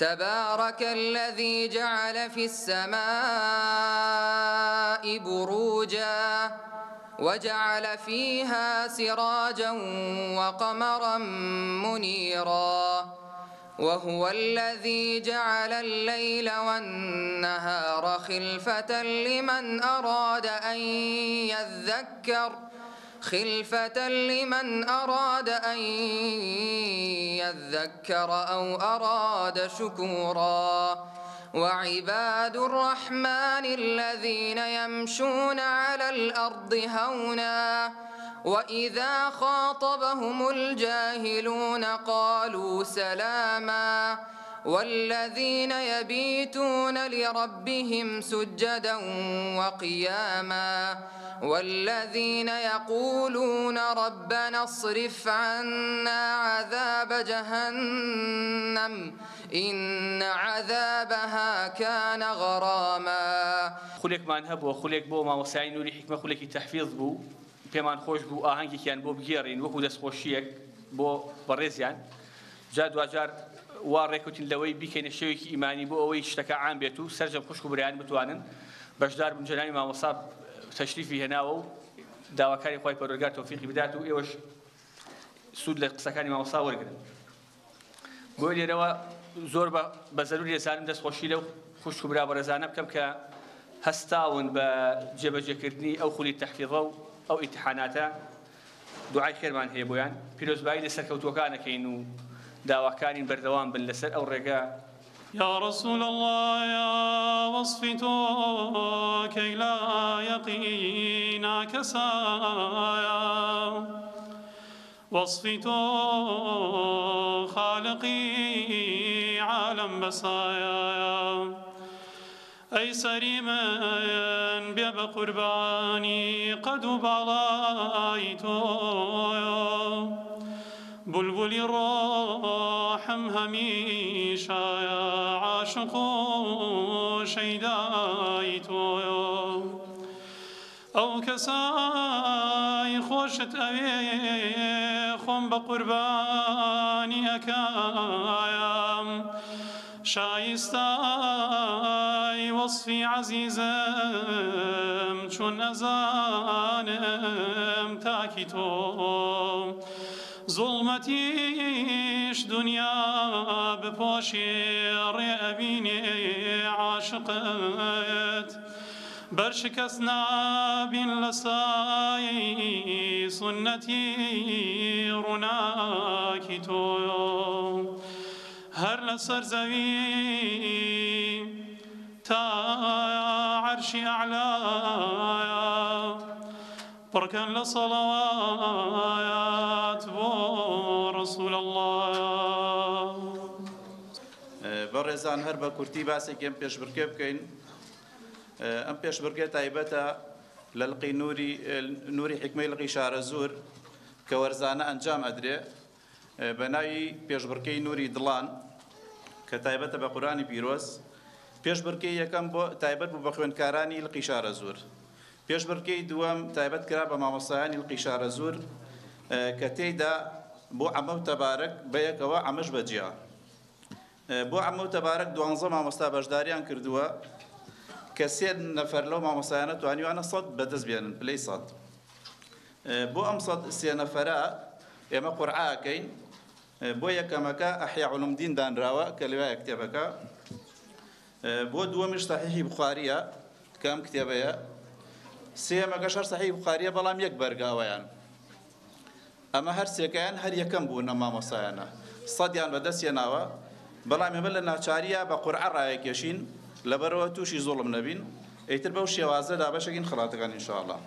تبارك الذي جعل في السماء بروجا وجعل فيها سراجا وقمرا منيرا وهو الذي جعل الليل والنهار خلفة لمن أراد أن يذكر أو أراد شكورا وعباد الرحمن الذين يمشون على الأرض هونا وإذا خاطبهم الجاهلون قالوا سلاما والذين يبيتون لربهم سجدا وقياما والذين يقولون ربنا اصرف عنا عذاب جهنم إن عذابها كان غراما. خليك ما نهب وخليك بو ما وسعين ولي حكمة خليك تحفيظ بو پێمان خۆش بوو ئاهەنگێکیان بۆ بگێڕین وەکو دەستخۆشیەک بۆ بەڕێزیان جا دوجار وا ڕێکوتین لەوەی بیکەینە شێوێکی ئیمانی بۆ ئەوەی شتەکە عام بێت و سەرجەم خوشک و برایان بتوانن بەشدار بن جەنابی مامۆستا تەشریفی هێناوە و داواکاری خوای پەروەردگار تەوفیقی بدات و ئێوەش سوود لە قسەکانی مامۆستا وەرگرن. بۆ لێرەوە زۆر بە زەروری دەزانم دەستخۆشی لەو خوشک و برا بەڕێزانە بکەم کە هەستاون بە جێبەجێکردنی ئەو خولی تەحفیظە و أو امتحاناتا دعاء خير من هي بويان بيروز بايد سكوتوكان كينو داواكان بردوان باللسر أو الرجاء. يا رسول الله يا وصفتو كي لا يقينا كسايا وصفتو خالقي عالم بصايا أي سريمن بيب قرباني قد بلايتو بلبل الروحم هميشا يا عاشق شيدايتو أو كساي خوشت أبي خم بقرباني أكايا شايستاي وصفي عزيزم چون أزانم تاكيتو ظلمتيش دنيا بپوشي ريبيني عاشقت برشكسنا بين لساي سنتي رناكيتو هر لسر زوي تا عرشي أعلى بركان لصلوات بو رسول الله. برزان هر بكرتي باسي كم بيش بركب كين ام بيش بركة تايبتا للقي نوري حكمي لقي شعر الزور كورزانة انجام ادري بناي بيش بركي نوري دلان كتايبتا بقراني بيروز بيش بركي يكم بو تايبت بو بخوين كاراني القشار الزور بيش بركي دوام تايبت كرابة مع مصاياني القشار الزور كتيدا بو عمو تبارك بيك و عمش بجيا بو عمو تبارك دوانزا مع مصابش داريان كردوا كسير نفر لو مع مصايانة تواني وانا صد بدز بيان بلي صد بو ام صد سي نفراء يما قرعا كين بو يكمكا احيا علوم دين دان راوا كلوا كتابكا بو دومش صحيح بخارية كم كتابية سيما قشر صحيح بخارية بلام يكبر قاويان أما هر سيكيان هر يكم بونا ما مصايانا صديان بدس يناوا بلام يملنا شارية بقرعة رايك يشين لبروا توشي ظلم نبين ايتر بوشي وازا دابشكين خلاتكان إن شاء الله.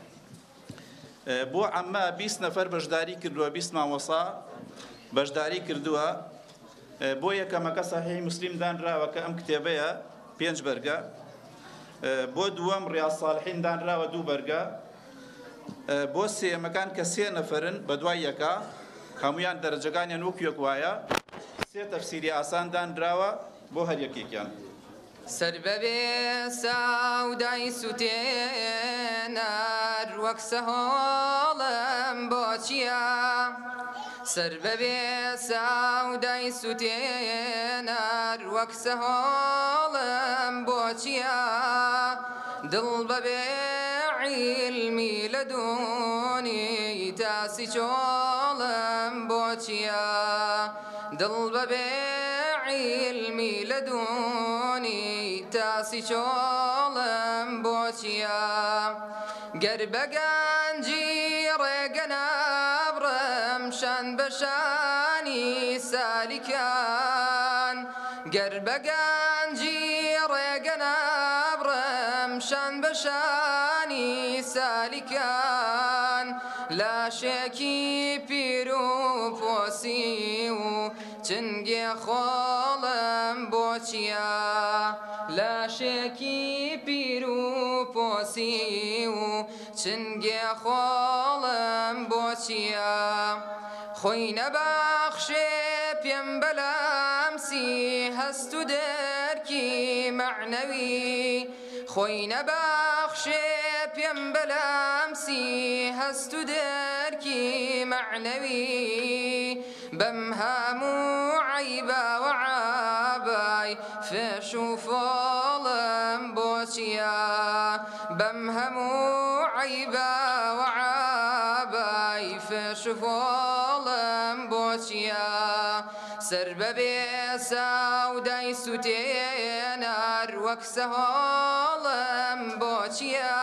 بو عما 20 نفر بجداري كردوا 20 ما وصا بجداري كردوا بو يكمكا صحيح مسلم دان راوا كم كتابية بينج برقا بو دوام رياض صالحين دان راوا دو برقا بو سي مكان كسي نفرن بدوايكا هميان درجگان ينوكيوك وايا سي تفسيري آسان دان راوا بو هر يكيكيان سرببي ساوداي سوتينار وكسهولم بوشيا سر ببێ ساودای سوتێنەر وەک سەهۆڵم بۆ چییە دڵ بەبێ عیلمی لە دوونی تاسی چۆڵم بۆ چییە دڵ بەبێ عیلمی لە دوونی تاسی چۆڵم بۆ چییە گەر بە گەنجی ڕێگە نابڕم شان بە شانی سالیکان گەر بە گەنجی ڕێگە نابڕم شان بە شانی سالیکان لاشێکی پیر و پۆسی و چنگێ خۆڵم بۆ چییە لاشێکی پیر و پۆسی و چنگێ خۆڵم بۆ چییە خۆی نەباخشێ پێم بەلامسی هەست و دەرکی معنەوی خۆی نەباخشێ پێم بەلامسی هەست و دەرکی معنەوی بەم هەموو عەیبە و عابای فێش و فۆڵم بۆ چییە بەم هەموو عەیبە و عابای فێش و فۆڵم بۆ چییە سەر بەبێ ساودای سوتێنەر وەک سەهۆڵم بۆ چییە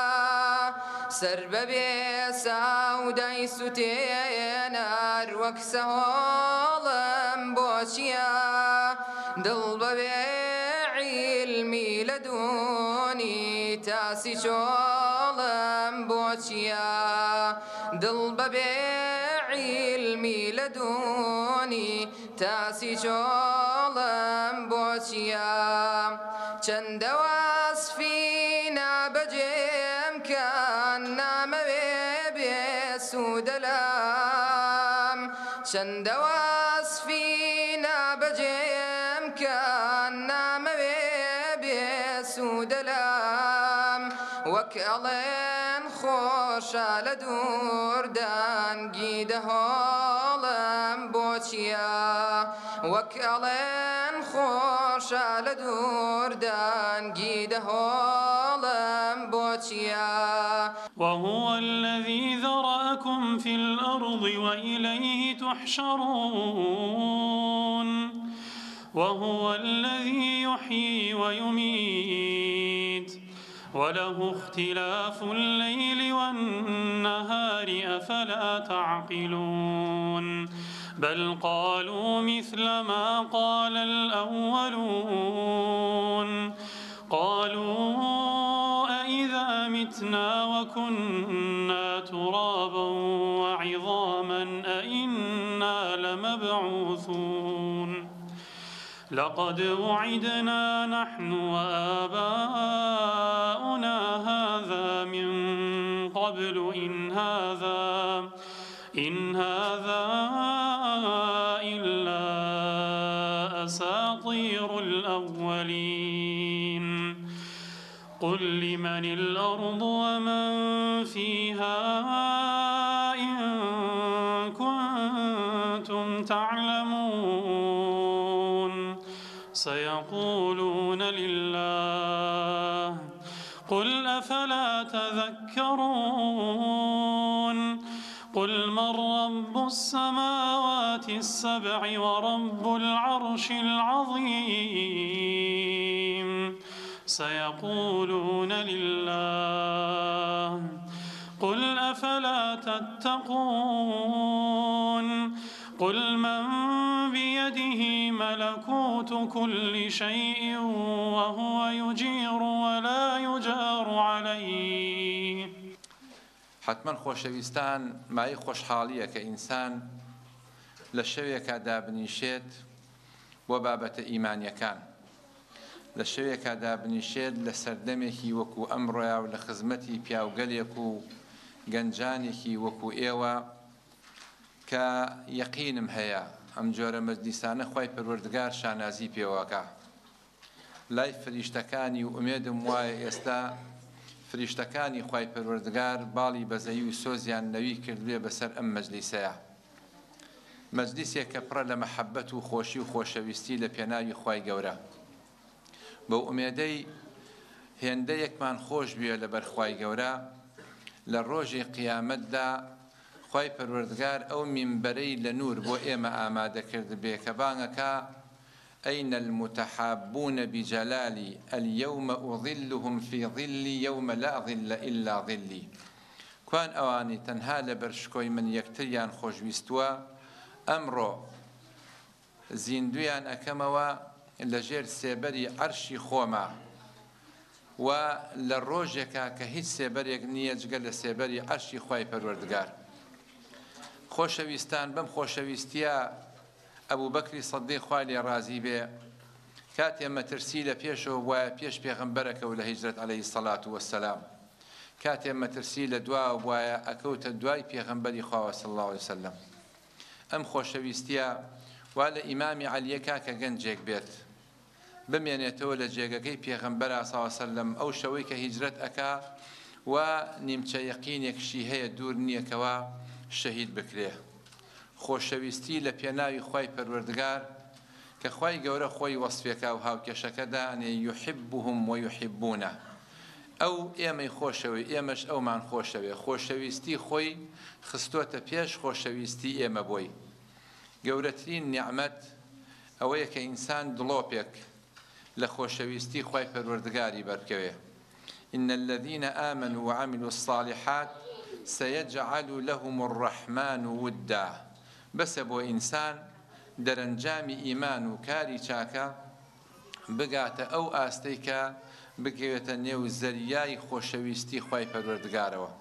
سەر بەبێ ساودای سوتێنەر وەک سەهۆڵم بۆ چییە دڵ بەبێ عیلمی لە دوونی تاسی چۆڵم بۆ چییە دڵ بەبێ عیلمی لە دوونی تاسی چۆڵم بۆ چییە چەندە واسفی نابەجێم کەن نامەوێ بێ سوودەلام چەندە واسفی نابەجێم کەن نامەوێ بێ سوودەلام وەک ئەڵێن خۆشە لە دووردانگی دەهۆڵم بۆ چییە وەک ئەڵێن خۆشە لە دووردانگی دەهۆڵم بۆ چییە وهو الذي ذرأكم في الأرض وإليه تحشرون وهو الذي يحيي ويميت وله اختلاف الليل والنهار أفلا تعقلون بل قالوا مثل ما قال الأولون قالوا أإذا متنا وكنا ترابا وعظاما أإنا لمبعوثون لقد وعدنا نحن وآباؤنا هذا من قبل إن هذا إلا أساطير الأولين قل لمن الأرض ومن فيها إن كنتم تعلمون سيقولون لله قل أفلا تذكرون قل من رب السماوات السبع ورب العرش العظيم سيقولون لله قل أفلا تتقون قل من بيده ملكوت كل شيء وهو يجير ولا يجار عليه حتما خۆشەویستان مای خۆشحاڵیە کە ئینسان لە شەوێکە دابنیشێت بۆ بابەتە ئیمانیەکان لە شەوێکە دابنیشێت لە سەردەمێکی وەکو ئەمڕۆیە و لە خزمەتی پیاوگەلێک و گەنجانێکی وەکو ئێوە کە یەقینم هەیە ئەم جۆرە مەجلیسانە خوای پەروەردگار شانازی پێوەکە لای فریشتەکانی و ئومێدم وایە ئێستا فریشتەکانی خوای پەروەردگار باڵی بەزەیی و سۆزیان نەوی کردوێ بەسەر ئەم مەجلیسەیە مەجلیسێک کە پڕە لە مەحەبەت و خۆشی و خۆشەویستی لە پێناوی خوای گەورە بەو ئومێدەی هێندەیەکمان خۆش بووە لەبەر خوای گەورە لە ڕۆژی قیامەتدا خوای پەروەردگار ئەو مینبەرەی لە نور بۆ ئێمە ئامادەکرد بێ کە بانگەکە أين المتحابون بجلالي اليوم أظلهم في ظلي يوم لا ظل إلا ظلي كوان أواني تنها لبرشكوي من يكتريان خوشويستوا أمرو زیندویان ئەکەمەوە لە ژێر سێبەری عەرشی خۆما و لە ڕۆژێکا کە هیچ سێبەرێک نییە جگە لە سێبەری عەرشی خوای پەروەردگار. خۆشەویستان بەم خۆشەویستیە ئەبوو بەکری سەدیق خوای لێ ڕازی بێ کاتێ مەترسی لە پێشەوە وایە پێش پێغەمبەرەکەوت لە هیجرەت عەلەیهی سەڵات وەسەلام، کاتێ مەترسی لە دواوە وایە ئەکەوتە دوای پێغەمبەری خوا صلی الله علیه وسلم. ئەم خۆشەویستیە وا لە ئیمامی عەلیەکە کە گەنجێک بێت بمێنێتەوە لە جێگەکەی پێغەمبەر صلی الله علیه وسلم ئەو شەوەی کە هیجرەت ئەکا و نیمچە یەقینێکشی هەیە دوور نییەکەوە شەهید بکرێ. خۆشەویستی لە پێناوی خوای پەروەردگار کە خوای گەورە خۆی وەسفێکا و هاوکێشەکەدا ئەنێ یحبهم ویحبونه، ئەو ئێمەی خۆشەوی ئێمەش ئەومان خۆشەوێ، خۆشەویستی خۆی خستۆتە پێش خۆشەویستی ئێمە بۆی. گەورەترین نیعمەت ئەوەیە کە ئینسان دڵۆپێک لە خۆشەویستی خوای پەروەردگاری بەرکەوێ. إن الذين آمنوا وعملوا الصالحات سيجعل لهم الرحمن ودا. بس بۆ ئینسان دەرەنجامی ئیمان و کاری چاکە بگاتە ئەو ئاستەی کە بگەوێتە نێو زەریای خۆشەویستی خوای پەروەردگارەوە.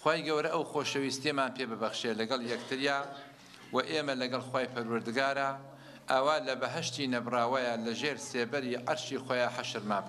خوای گەورە ئەو خۆشەویستیمان پێ ببەخشێ لەگەڵ یەکتریا و ئێمە لەگەڵ خوای پەروەردگارە ئاوا لە بەهەشتی نەبراوەیە لە ژێر سێبەری عەرشی خۆیان حەشرمان